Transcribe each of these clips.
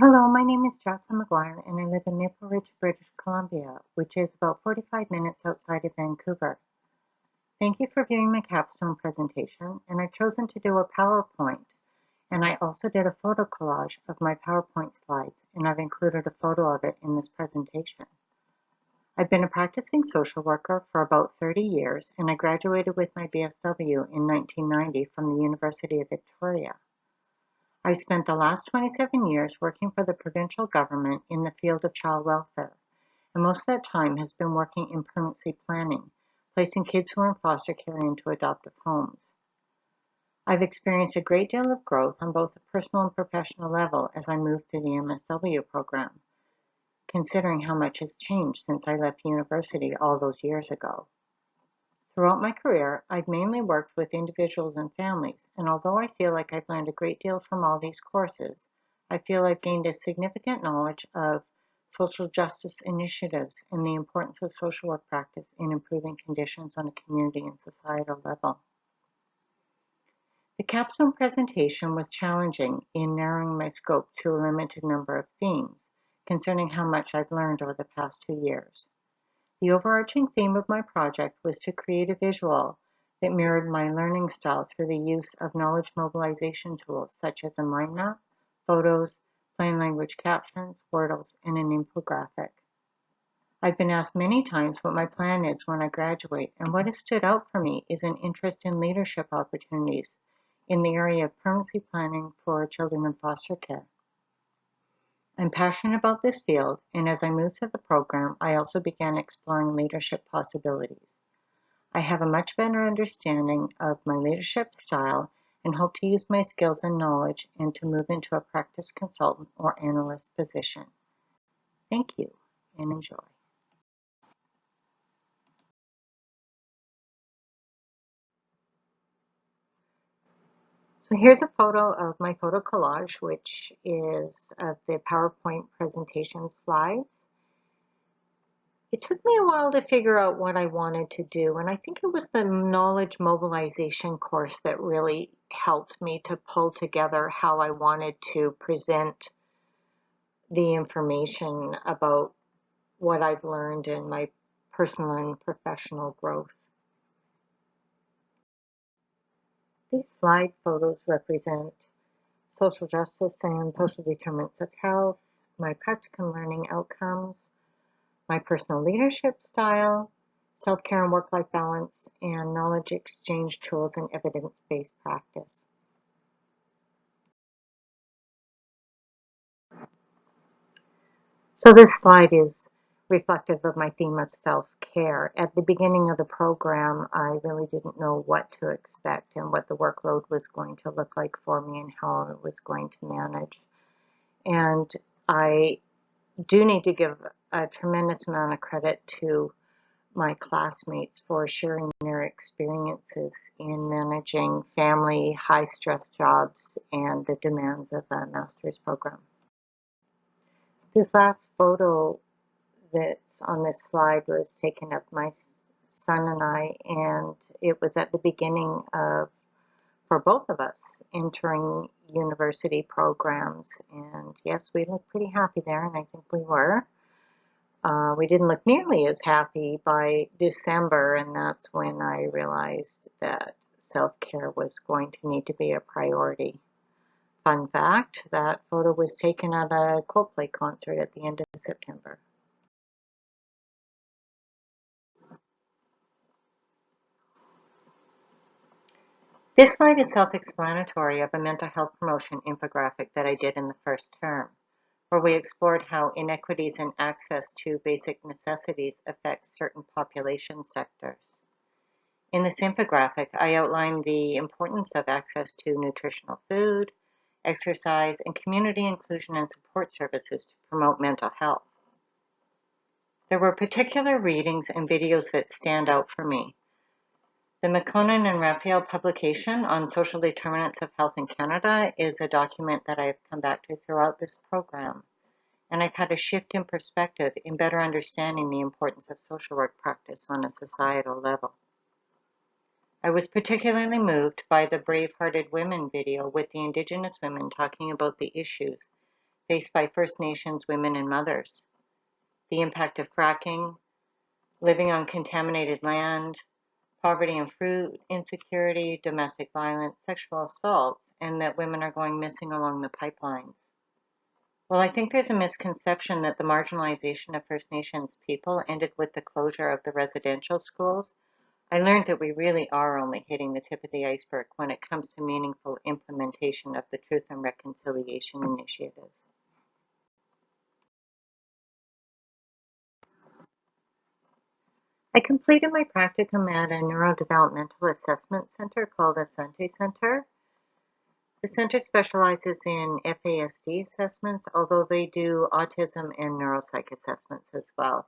Hello, my name is Jacqueline McGuire and I live in Maple Ridge, British Columbia, which is about 45 minutes outside of Vancouver. Thank you for viewing my capstone presentation, and I've chosen to do a PowerPoint, and I also did a photo collage of my PowerPoint slides, and I've included a photo of it in this presentation. I've been a practicing social worker for about 30 years, and I graduated with my BSW in 1990 from the University of Victoria. I spent the last 27 years working for the provincial government in the field of child welfare, and most of that time has been working in permanency planning, placing kids who are in foster care into adoptive homes. I've experienced a great deal of growth on both a personal and professional level as I moved through the MSW program, considering how much has changed since I left university all those years ago. Throughout my career, I've mainly worked with individuals and families, and although I feel like I've learned a great deal from all these courses, I feel I've gained a significant knowledge of social justice initiatives and the importance of social work practice in improving conditions on a community and societal level. The capstone presentation was challenging in narrowing my scope to a limited number of themes, concerning how much I've learned over the past 2 years. The overarching theme of my project was to create a visual that mirrored my learning style through the use of knowledge mobilization tools such as a mind map, photos, plain language captions, wordles, and an infographic. I've been asked many times what my plan is when I graduate, and what has stood out for me is an interest in leadership opportunities in the area of permanency planning for children in foster care. I'm passionate about this field, and as I moved through the program, I also began exploring leadership possibilities. I have a much better understanding of my leadership style and hope to use my skills and knowledge and to move into a practice consultant or analyst position. Thank you and enjoy. So here's a photo of my photo collage, which is of the PowerPoint presentation slides. It took me a while to figure out what I wanted to do, and I think it was the knowledge mobilization course that really helped me to pull together how I wanted to present the information about what I've learned in my personal and professional growth. These slide photos represent social justice and social determinants of health, my practicum learning outcomes, my personal leadership style, self-care and work-life balance, and knowledge exchange tools and evidence-based practice. So this slide is reflective of my theme of self-care. At the beginning of the program, I really didn't know what to expect and what the workload was going to look like for me and how I was going to manage. And I do need to give a tremendous amount of credit to my classmates for sharing their experiences in managing family, high-stress jobs, and the demands of a master's program. This last photo that's on this slide was taken of my son and I, and it was at the beginning of, for both of us, entering university programs. And yes, we looked pretty happy there, and I think we were. We didn't look nearly as happy by December, and that's when I realized that self-care was going to need to be a priority. Fun fact, that photo was taken at a Coldplay concert at the end of September. This slide is self-explanatory of a mental health promotion infographic that I did in the first term, where we explored how inequities in access to basic necessities affect certain population sectors. In this infographic, I outlined the importance of access to nutritional food, exercise, and community inclusion and support services to promote mental health. There were particular readings and videos that stand out for me. The McConan and Raphael publication on social determinants of health in Canada is a document that I have come back to throughout this program, and I've had a shift in perspective in better understanding the importance of social work practice on a societal level. I was particularly moved by the Brave-Hearted Women video with the Indigenous women talking about the issues faced by First Nations women and mothers, the impact of fracking, living on contaminated land, poverty and food insecurity, domestic violence, sexual assaults, and that women are going missing along the pipelines. Well, I think there's a misconception that the marginalization of First Nations people ended with the closure of the residential schools. I learned that we really are only hitting the tip of the iceberg when it comes to meaningful implementation of the Truth and Reconciliation initiatives. I completed my practicum at a neurodevelopmental assessment center called Asante Center. The center specializes in FASD assessments, although they do autism and neuropsych assessments as well.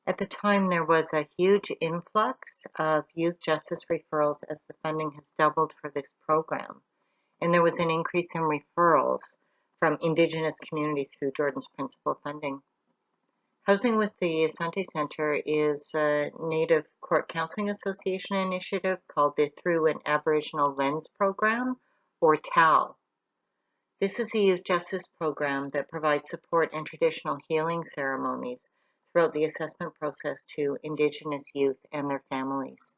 At the time, there was a huge influx of youth justice referrals as the funding has doubled for this program. And there was an increase in referrals from Indigenous communities through Jordan's principal funding. Housing with the Asante Center is a Native Court Counseling Association initiative called the Through an Aboriginal Lens Program, or TAL. This is a youth justice program that provides support and traditional healing ceremonies throughout the assessment process to Indigenous youth and their families.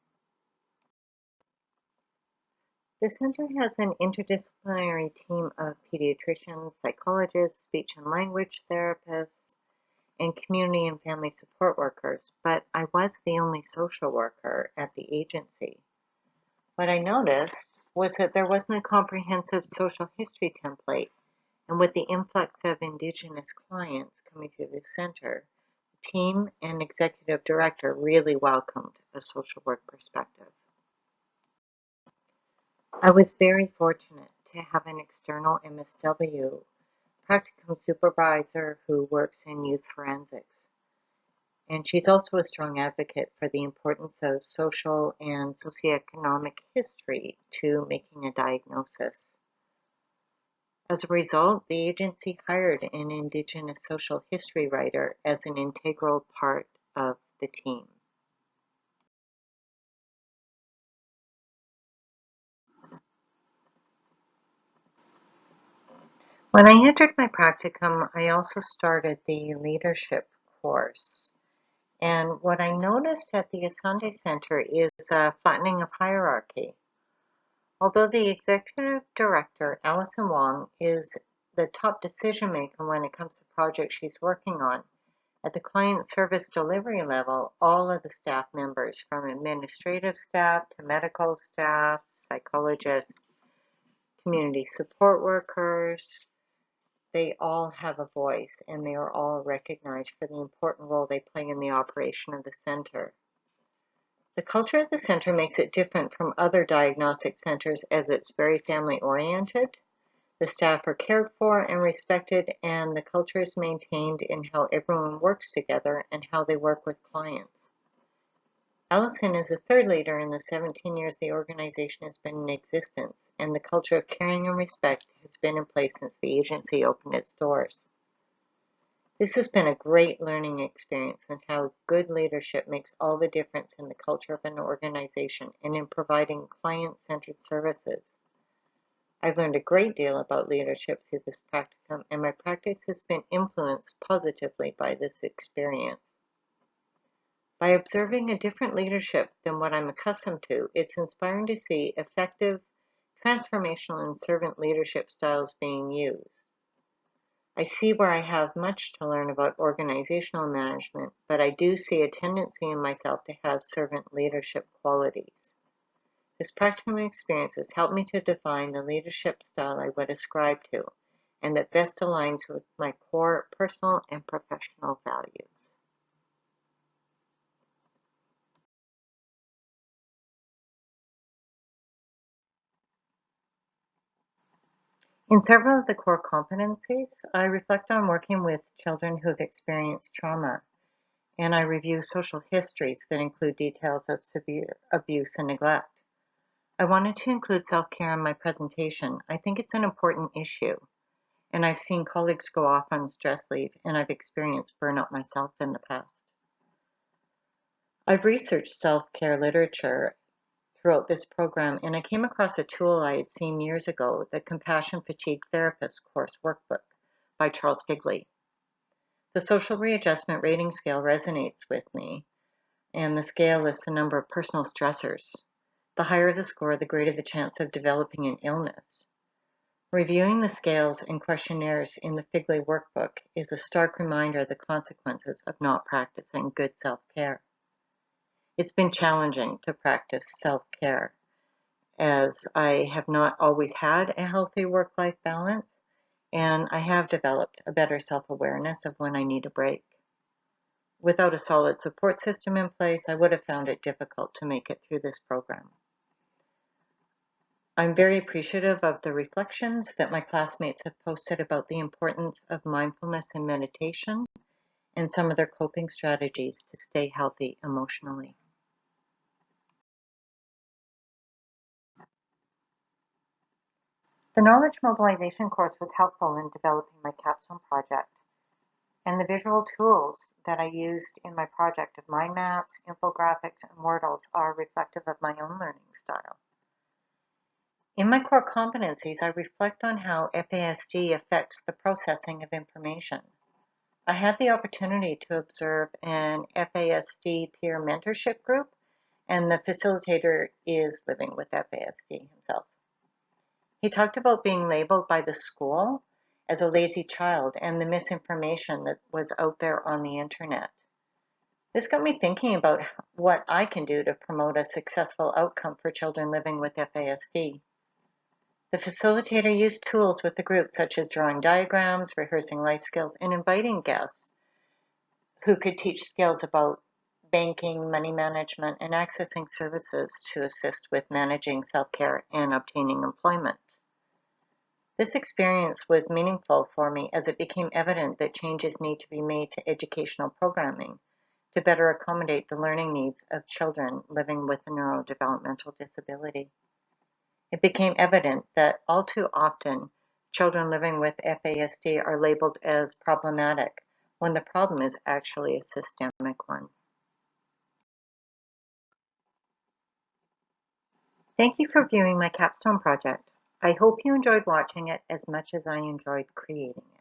The center has an interdisciplinary team of pediatricians, psychologists, speech and language therapists, and community and family support workers, but I was the only social worker at the agency. What I noticed was that there wasn't a comprehensive social history template, and with the influx of Indigenous clients coming through the center, the team and executive director really welcomed a social work perspective. I was very fortunate to have an external MSW practicum supervisor who works in youth forensics. And she's also a strong advocate for the importance of social and socioeconomic history to making a diagnosis. As a result, the agency hired an Indigenous social history writer as an integral part of the team. When I entered my practicum, I also started the leadership course. And what I noticed at the Asante Center is a flattening of hierarchy. Although the executive director, Allison Wong, is the top decision maker when it comes to projects she's working on, at the client service delivery level, all of the staff members, from administrative staff to medical staff, psychologists, community support workers, they all have a voice and they are all recognized for the important role they play in the operation of the center. The culture of the center makes it different from other diagnostic centers as it's very family oriented. The staff are cared for and respected, and the culture is maintained in how everyone works together and how they work with clients. Allison is a third leader in the 17 years the organization has been in existence, and the culture of caring and respect has been in place since the agency opened its doors. This has been a great learning experience in how good leadership makes all the difference in the culture of an organization and in providing client-centered services. I've learned a great deal about leadership through this practicum, and my practice has been influenced positively by this experience. By observing a different leadership than what I'm accustomed to, it's inspiring to see effective, transformational, and servant leadership styles being used. I see where I have much to learn about organizational management, but I do see a tendency in myself to have servant leadership qualities. This practical experience has helped me to define the leadership style I would ascribe to, and that best aligns with my core personal and professional values. In several of the core competencies, I reflect on working with children who've experienced trauma, and I review social histories that include details of severe abuse and neglect. I wanted to include self-care in my presentation. I think it's an important issue, and I've seen colleagues go off on stress leave, and I've experienced burnout myself in the past. I've researched self-care literature throughout this program, and I came across a tool I had seen years ago, the Compassion Fatigue Therapist course workbook by Charles Figley. The social readjustment rating scale resonates with me, and the scale lists a number of personal stressors. The higher the score, the greater the chance of developing an illness. Reviewing the scales and questionnaires in the Figley workbook is a stark reminder of the consequences of not practicing good self-care. It's been challenging to practice self-care, as I have not always had a healthy work-life balance, and I have developed a better self-awareness of when I need a break. Without a solid support system in place, I would have found it difficult to make it through this program. I'm very appreciative of the reflections that my classmates have posted about the importance of mindfulness and meditation and some of their coping strategies to stay healthy emotionally. The knowledge mobilization course was helpful in developing my capstone project, and the visual tools that I used in my project of mind maps, infographics, and Wordles are reflective of my own learning style. In my core competencies, I reflect on how FASD affects the processing of information. I had the opportunity to observe an FASD peer mentorship group, and the facilitator is living with FASD himself. He talked about being labeled by the school as a lazy child and the misinformation that was out there on the internet. This got me thinking about what I can do to promote a successful outcome for children living with FASD. The facilitator used tools with the group such as drawing diagrams, rehearsing life skills, and inviting guests who could teach skills about banking, money management, and accessing services to assist with managing self-care and obtaining employment. This experience was meaningful for me as it became evident that changes need to be made to educational programming to better accommodate the learning needs of children living with a neurodevelopmental disability. It became evident that all too often, children living with FASD are labeled as problematic when the problem is actually a systemic one. Thank you for viewing my capstone project. I hope you enjoyed watching it as much as I enjoyed creating it.